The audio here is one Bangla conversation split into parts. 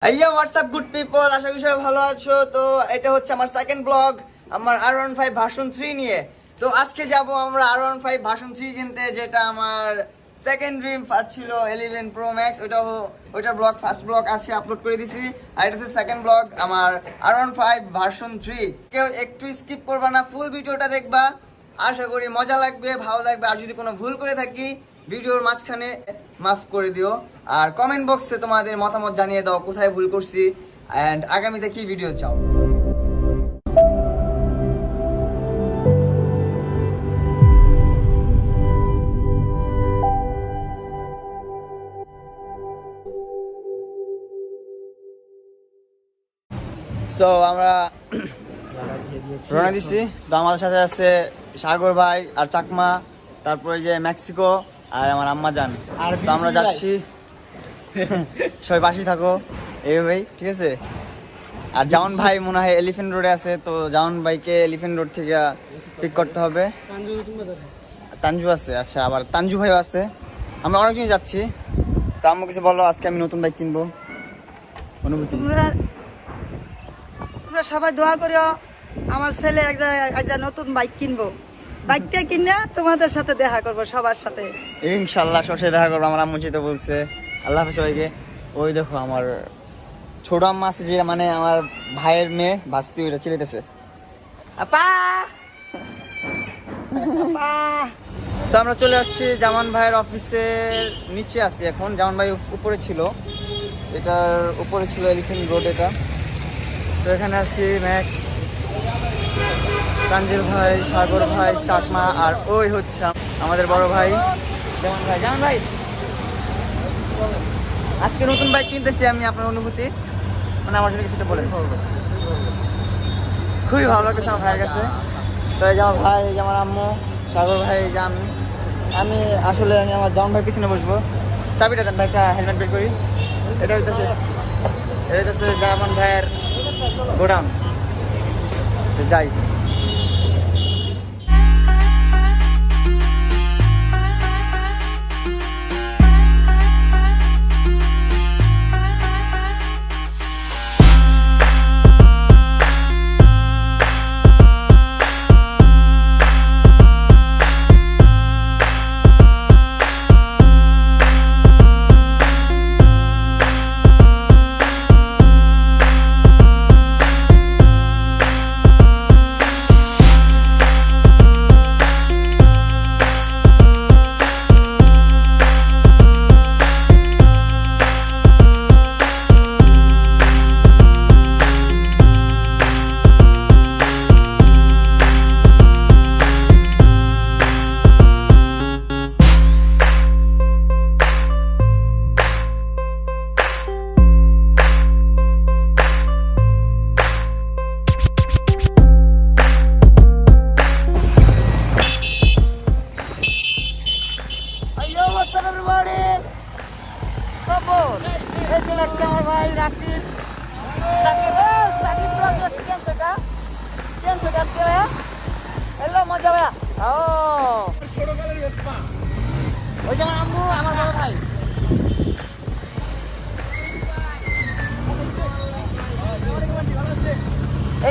হোয়াটসঅ্যাপ গুড পিপল, আশা করি সবাই ভালো আছো। তো এটা হচ্ছে আমার সেকেন্ড ব্লগ আমার R15 ভার্সন 3 নিয়ে। তো আজকে যাব আমরা R15 ভার্সন 3 কিনতে, যেটা আমার সেকেন্ড ড্রিম। ফার্স্ট ছিল 11 Pro Max, ওইটার ব্লগ ফার্স্ট ব্লগ আছে, আপলোড করে দিছি। আর এটা হচ্ছে সেকেন্ড ব্লগ আমার R15 ভার্সন 3। কেউ একটু স্কিপ করবা না, ফুল ভিডিওটা দেখবা, আশা করি মজা লাগবে, ভালো লাগবে। আর যদি কোনো ভুল করে থাকি ভিডিওর মাঝখানে মাফ করে দিও। আর কমেন্ট বক্সে তোমাদের মতামত জানিয়ে দাও কোথায় ভুল করছি এন্ড আগামীতে কি ভিডিও চাও। সো আমরা রওনা দিচ্ছি। তো আমাদের সাথে আছে সাগর ভাই আর চাকমা, তারপরে যে মেক্সিকো আর আমার আম্মা জান। তো আমরা যাচ্ছি, সবাই পাশেই থাকো এইভাবেই, ঠিক আছে? আর জামান ভাই মনে হয় এলিফ্যান্ট রোডে আছে, তো জামান ভাইকে এলিফ্যান্ট রোড থেকে পিক করতে হবে। তানজু আছে, আচ্ছা, আবার তানজু ভাইও আছে। আমরা অনেকজনই যাচ্ছি। তো আম্মু কিছু বলো, আজকে আমি নতুন বাইক কিনবো, অনুভূতি? তোমরা সবাই দোয়া করিও, আমার ছেলে একটা নতুন বাইক কিনবো। বাইকটা কিনে তোমাদের সাথে দেখা করবো, সবার সাথে ইনশাল্লাহ সবার সাথে দেখা করবো। আমার আম্মু যেটা বলছে। আল্লাহ হাফেজ সবাইকে। ওই দেখো আমার ছোট আম্মা আছে, যে মানে আমার ভাইয়ের মেয়ে ভাস্তি, ওইটা চিলেতেছে আপা। তো আমরা চলে আসছি জামান ভাইয়ের অফিসের নিচে আছি এখন। জামান ভাই উপরে ছিল, এটার উপরে ছিল এলিফ্যান্ট রোড এটা। তো এখানে আছি ম্যাক্স, তানজিল ভাই, সাগর ভাই, চাকমা, আর ওই হচ্ছে আমাদের বড় ভাই জামান ভাই। জামান ভাই, আজকে নতুন বাইক কিনতেছি আমি, আপনার অনুভূতি মানে আমার জন্য কিছুটা বলেন। খুবই ভালো লাগছে আমার ভাইয়ের কাছে। তো এই যে আমার ভাই, এই যে আমার আম্মু, সাগর ভাই, এই যে আমি আসলে আমার জামান ভাই পিছনে বসবো। চাবিটা দেন ভাই, একটা হেলমেট বের করি। এটা হচ্ছে জামান ভাইয়ের গোডাউন। যাই।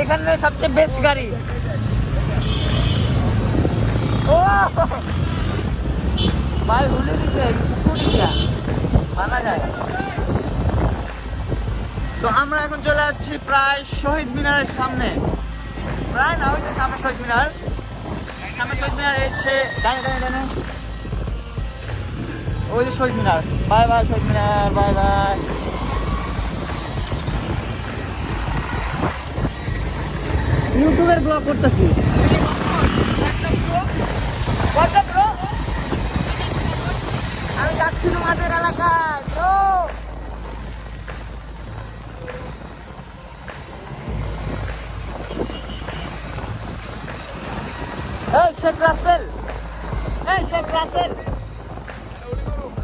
এখানে সবচেয়ে বেস্ট গাড়ি। ও ভাই ভুলে দিছে স্কুটি দিয়া মানা যায়। তো আমরা এখন চলে আসছি প্রায় শহীদ মিনারের সামনে। প্রায় না, ওই যে সামনে শহীদ মিনার, সামনে শহীদ মিনার হচ্ছে ডানে ডানে ডানে, ওই যে শহীদ মিনার। বাই বাই শহীদ মিনার, বাই বাই। ইউটিউবের ব্লগ করতেছি। আমি যাচ্ছি তোমাদের এলাকায়। এই শেখ রাসেল, এই শেখ রাসেল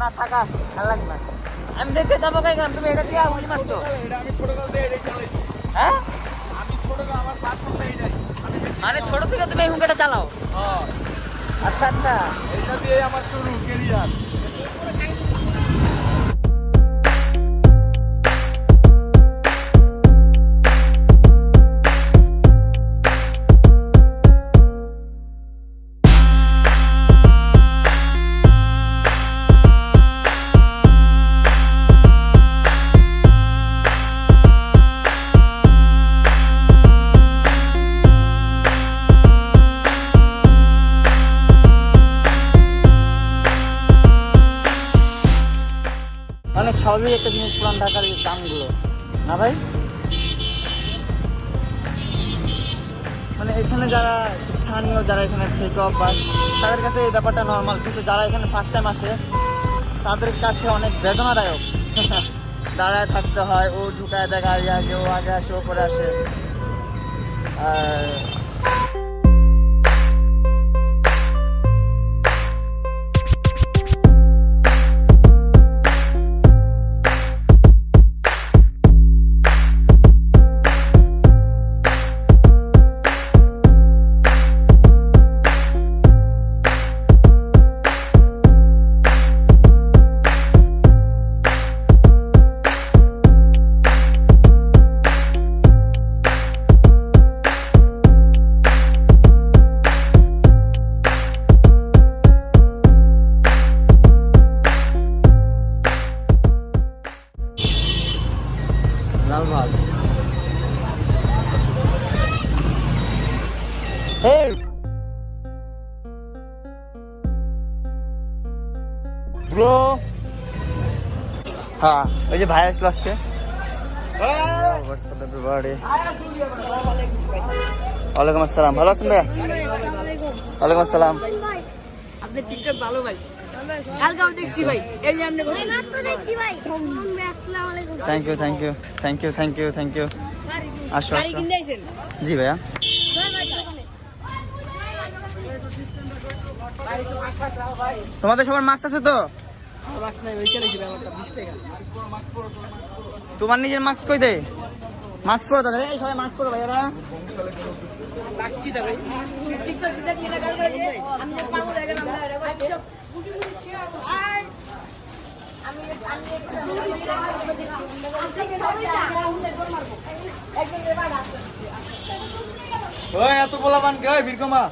না থাকা ভালো লাগবে না। আমি দেখতে যাবো কেন, তুমি এটা দিয়ে উলি মারছো? হ্যাঁ, মানে ছোট থেকে তুমি এই হুঙ্কাটা চালাও? আচ্ছা আচ্ছা, এটা দিয়ে আমার শুরু ক্যারিয়ার। স্বাভাবিক একটা জিনিস পুরান ঢাকার এই দামগুলো, না ভাই? মানে এখানে যারা স্থানীয়, যারা এখানে থেকে অভ্যাস, তাদের কাছে এই ব্যাপারটা নর্মাল, কিন্তু যারা এখানে ফার্স্ট টাইম আসে তাদের কাছে অনেক বেদনাদায়ক। দাঁড়ায় থাকতে হয়, ও ঢুকায় দেয় গাড়ি আগে, ও আগে আসে, ও পরে আসে। আর লাল ভাত। Hey! Bro! হ্যাঁ, ওই যে ভাই আসলো আজকে। What's up everybody? ওয়ালাইকুম আসসালাম। ভালো আছেন ভাই? ওয়ালাইকুম আসসালাম। আপনি টিকটক ভালো ভাই, কালকেও দেখছি ভাই, এই যে আপনি তো দেখছি ভাই। আসসালামু আলাইকুম। Thank you, thank you, thank you, thank you, thank you. আসো গাড়ি আসো। কিনতে আইছেন? জি ভাইয়া। তোমাদের সবার মাস্ক আছে তো? বাস নাই, ওই চলে যাবে আমারটা 20 টাকা। তোমার নিজের মাস্ক কই দে? মাস্ক পরো তাদের, এই সবাই মাস্ক পরো ভাইয়ারা। বাস কি দা ভাই? টিকটক দিতে কি না কালকে আমি যে পাগল হয়ে গেলাম না রে ভাই। আর আমি একদম রে ভাই। ওই এত পোলাপান কে ওই বীরকমা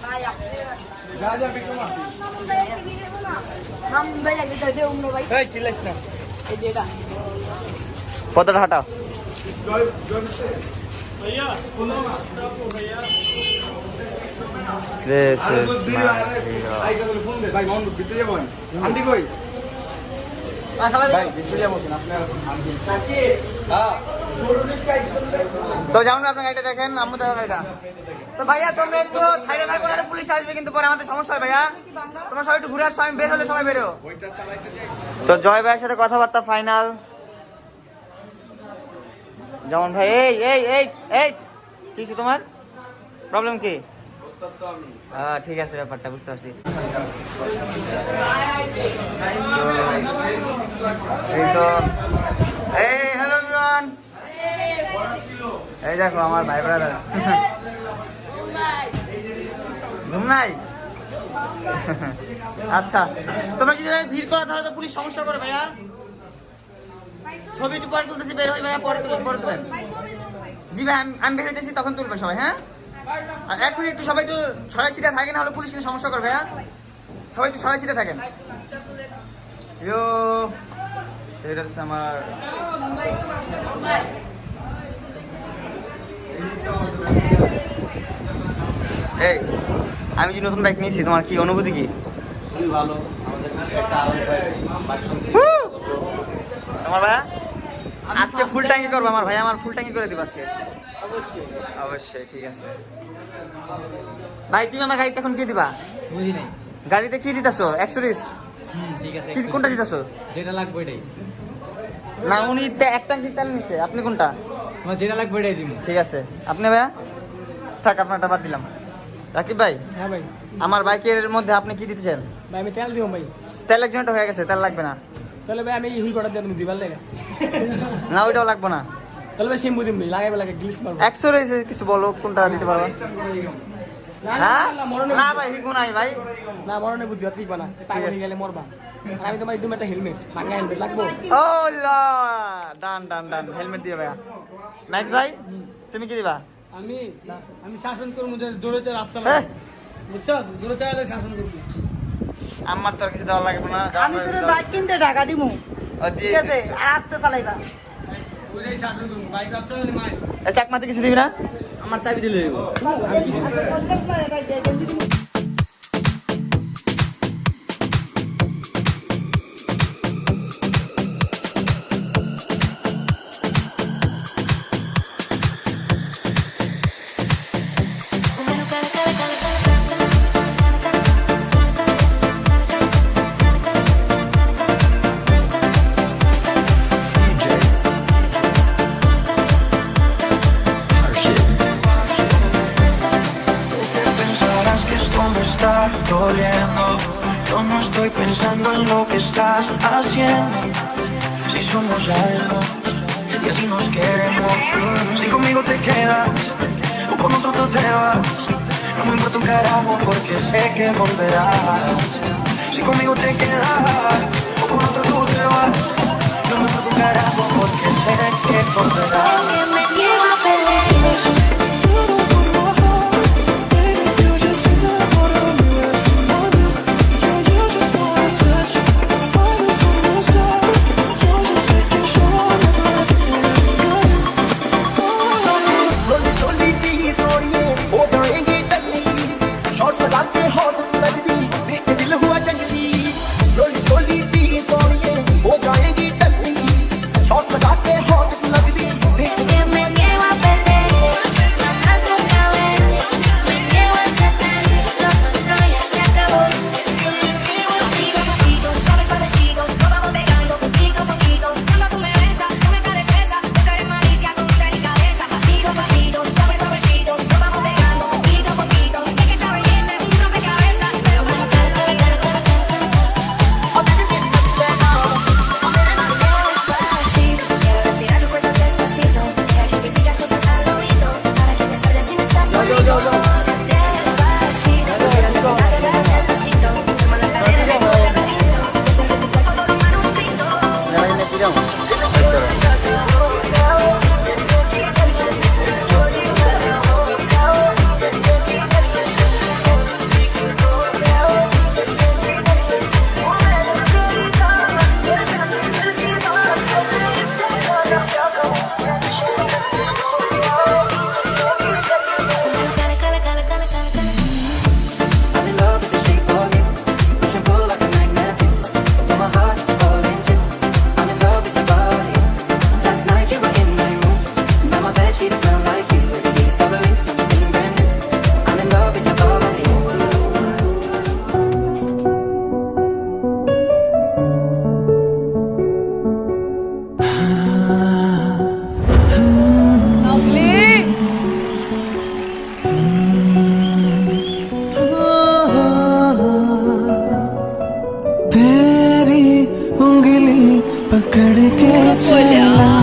ভাই আপনি যা যা বীরকমা হাম ভাই আগে তো দে উমনে ভাই। এই চিল্লাইস না এই যে এটা পতাটা হাঁটাও। জয় জয় মিস্টার ভাইয়া শুনো না This আরে is তো দিন my আরে hero. আই কাছে ফোন দে ভাই মাউন্ট ভিতরে যাবো আন্দি কই ভাই ভিতরে যাবো না আপনার আন্দি সাকি হ্যাঁ জরুরি চাই তো যেমন আপনার গাড়িটা দেখেন, আম্মু দেখেন গাড়িটা। তো ভাইয়া তোমরা একটু সাইডে থাকো, না পুলিশ আসবে কিন্তু পরে আমাদের সমস্যা হয় ভাইয়া। তোমরা সবাই একটু ঘুরে আসো, আমি বের হলে সবাই বেরো। ওইটা চালাইতে যাই তো জয় ভাইয়ের সাথে কথাবার্তা ফাইনাল। যেমন ভাই, এই এই এই এই কিছু তোমার প্রবলেম কি? ওস্তাদ তো আমি ঠিক আছে, ব্যাপারটা বুঝতে পারছি। এই তো এই হ্যালো এভরিওয়ান, এই দেখো আমার ভাই ব্রাদার। ঘুম নাই? আচ্ছা, তোমরা যদি ভিড় করা তাহলে তো পুলিশ সমস্যা করে ভাইয়া। ছবি একটু পরে তুলতেছি, বের হই ভাইয়া, পরে তুলেন। জি ভাই, আমি বের হইতেছি, তখন তুলবে সবাই। হ্যাঁ, আর এখন একটু সবাই একটু ছড়াই ছিটা থাকে, না হলে পুলিশ কিন্তু সমস্যা করবে। হ্যাঁ, সবাই একটু ছড়াই ছিটা থাকেন। ইয়ো, এটা হচ্ছে আমার এই, আমি যে নতুন বাইক নিয়েছি, তোমার কি অনুভূতি কি? খুবই ভালো আমাদের একটা তোমার ভাইয়া আজকে ফুল ট্যাঙ্কি করবো, আমার ভাই আমার ফুল ট্যাঙ্কি করে দিব আজকে। অবশ্যই অবশ্যই, ঠিক আছে ভাই। তুমি আমার গাড়িতে এখন কি দিবা? বুঝি নাই গাড়িতে কি দিতেছো? অ্যাক্সেসরিজ ঠিক আছে কি, কোনটা দিতেছো? যেটা লাগবে এটাই না, উনি এক ট্যাঙ্কি তেল নিছে, আপনি কোনটা? তোমার যেটা লাগবে এটাই দিব ঠিক আছে, আপনি ভাইয়া থাক, আপনারটা বাদ দিলাম। রাকিব ভাই, হ্যাঁ ভাই, আমার বাইকের মধ্যে আপনি কি দিতেছেন? ভাই আমি তেল দিব ভাই। তেল একজনটা হয়ে গেছে, তেল লাগবে না। তাহলে ভাই আমি হুই কটা দিয়ে দিবার লাগে। না, ওইটাও লাগবে না। তাহলে ভাই শ্যাম্পু দিম ভাই, লাগাইবে লাগে গ্লিস মারবো। অ্যাক্সেসরিজ কিছু বলো, কোনটা দিতে পারবা? হ্যাঁ, না ভাই হিকু নাই ভাই। না মরণে বুদ্ধি হতেই পানা, পাগল হয়ে গেলে মরবা। আর আমি তোমার একদম একটা হেলমেট, ভাঙা হেলমেট লাগবো। ও লা, ডান ডান ডান, হেলমেট দিয়ে ভাইয়া। ম্যাক্স ভাই, তুমি কি দিবা? আমি শাসন করবো, জোরে চলে রাত এ, চালাবো, বুঝছো? জোরে চালালে শাসন করবি। আমার তো আর কিছু দেওয়া লাগবে না। আমি তোর বাইক কিনতে টাকা দিমু, ও, দিয়ে ঠিক আছে? আর আস্তে চালাইবা। শাসন করবো বাইক আছে মাই চাকমাতে কিছু দিবি না? আমার চাবি দিলে volviendo. Yo no estoy pensando en lo que estás haciendo. Si somos algo y así nos queremos. Si conmigo te quedas o con otro tú te vas, no me importa un carajo porque sé que volverás. Si conmigo te quedas o con otro tú te vas, no me importa un carajo porque sé que volverás. Es que me llevas lejos. Es que me llevo a perder, jamás nunca ver. Me llevo a sentir, lo nuestro ya se acabó. Es que me llevo Pasito a pasito, suave suavecito, nos vamos pegando poquito a poquito. Cuando tú me besas, no me sale presa, porque eres malicia con delicadeza. Pasito a pasito, suave suavecito, nos vamos pegando poquito a poquito. Es que esta belleza es un rompecabezas, pero bueno, despacito, quiero respirar tu cuello despacito, deja que te diga cosas al oído, para que te acuerdes si no estás conmigo. Despacito, quiero desnudarte besos despacito, toma la cadera de tu laberinto, desde tu cuerpo todo manuscrito. I'm in love with the shape of you, push and pull like a magnet. Although my heart is falling too. I'm in love with your body. Last night you were in my room. Now my bed sheets smell like you. Discovering something brand new. I'm in love with your body. तेरी उंगली पकड़ के चला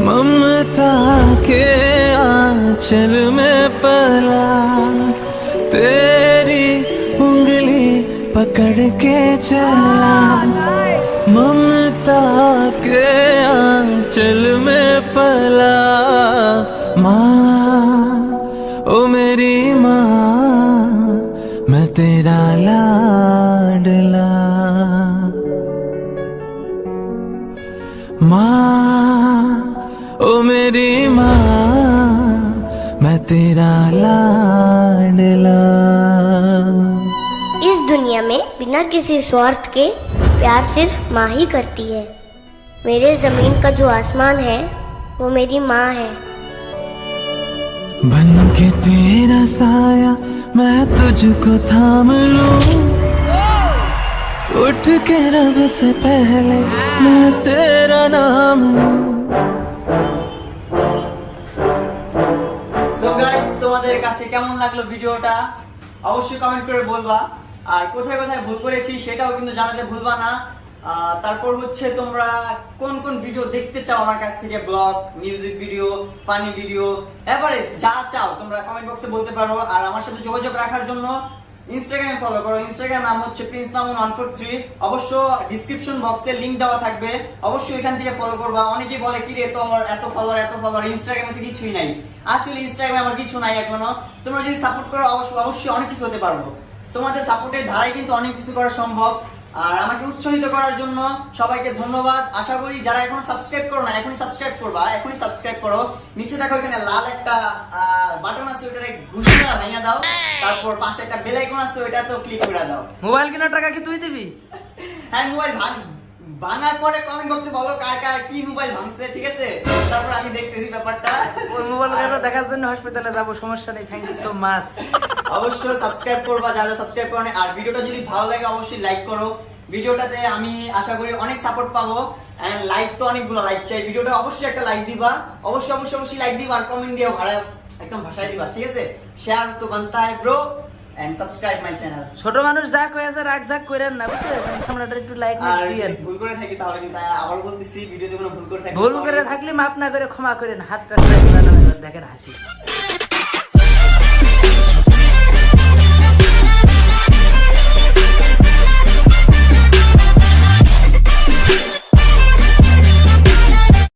ममता के आंचल में पला तेरी उंगली पकड़ के चला ममता के आंचल में पला माँ ओ मेरी माँ मैं तेरा लाडला माँ ओ मेरी माँ मैं तेरा लाडला। इस दुनिया में बिना किसी स्वार्थ के प्यार सिर्फ माँ ही करती है। मेरे जमीन का जो आसमान है वो मेरी माँ है। बन के तेरा साया मैं तुझको थाम लूं उठ के रब से पहले मैं तेरा नाम সো গাইস তোমাদের কাছে কেমন লাগলো ভিডিওটা অবশ্যই কমেন্ট করে বলবা আর কোথায় কোথায় ভুল করেছি সেটাও কিন্তু জানাতে ভুলবা না। তারপর হচ্ছে তোমরা কোন কোন ভিডিও দেখতে চাও আমার কাছ থেকে, blog, music video, funny video, average যা চাও তোমরা কমেন্ট বক্সে বলতে পারো। আর আমার সাথে যোগাযোগ রাখার জন্য ইনস্টাগ্রামে ফলো করো। ইনস্টাগ্রাম নাম হচ্ছে প্রিন্স মামুন 143। অবশ্য ডিসক্রিপশন বক্সে লিংক দেওয়া থাকবে, অবশ্যই এখান থেকে ফলো করবা। অনেকেই বলে কি রে তোর এত ফলোয়ার ইনস্টাগ্রামে তো কিছুই নাই। আসলে ইনস্টাগ্রামে আমার কিছু নাই এখনো। তোমরা যদি সাপোর্ট করো অবশ্যই অনেক কিছু হতে পারবো। তোমাদের সাপোর্টের ধারায় কিন্তু অনেক কিছু করা সম্ভব। আর আমাকে উৎসাহিত করার জন্য সবাইকে ধন্যবাদ। আশা করি যারা এখনো সাবস্ক্রাইব করো না এখনই সাবস্ক্রাইব করবা, এখনই সাবস্ক্রাইব করো। নিচে দেখো এখানে লাল একটা বাটন আছে, ওটারে ঘুষিয়ে ভেঙে দাও। তারপর পাশে একটা বেল আইকন আছে, ওটা তো ক্লিক করে দাও। মোবাইল কেনার টাকা কি তুই দিবি? হ্যাঁ, মোবাইল ভাঙার পরে কমেন্ট বক্সে বলো কার কার কি মোবাইল ভাঙছে, ঠিক আছে? তারপর আমি দেখতেছি ব্যাপারটা। ওই মোবাইল দেখার জন্য হসপিটালে যাব, সমস্যা নেই। Thank you so much. অবশ্যই সাবস্ক্রাইব করবা যারা সাবস্ক্রাইব করো। আর ভিডিওটা যদি ভালো লাগে অবশ্যই লাইক করো। ভিডিওটাতে আমি আশা করি অনেক সাপোর্ট পাবো। এন্ড লাইক তো অনেকগুলো লাইক চাই। ভিডিওটা অবশ্যই একটা লাইক দিবা, অবশ্যই লাইক দিবা আর কমেন্ট দিও, একদম ভাষায় দিবা, ঠিক আছে? শেয়ার তো বানতা है bro. and subscribe my channel. ছোট মানুষ যা কয়েছে রাগ ঝাক করেন না বুঝছেন, ক্যামেরাটা একটু লাইক আর দিয়েন। যদি ভুল করে থাকি তাহলে কিন্তু আবার বলতেছি, ভিডিওতে কোনো ভুল করে থাকি ভুল করে থাকলে মাপ না করে ক্ষমা করেন, হাতটা দেখেন হাসি।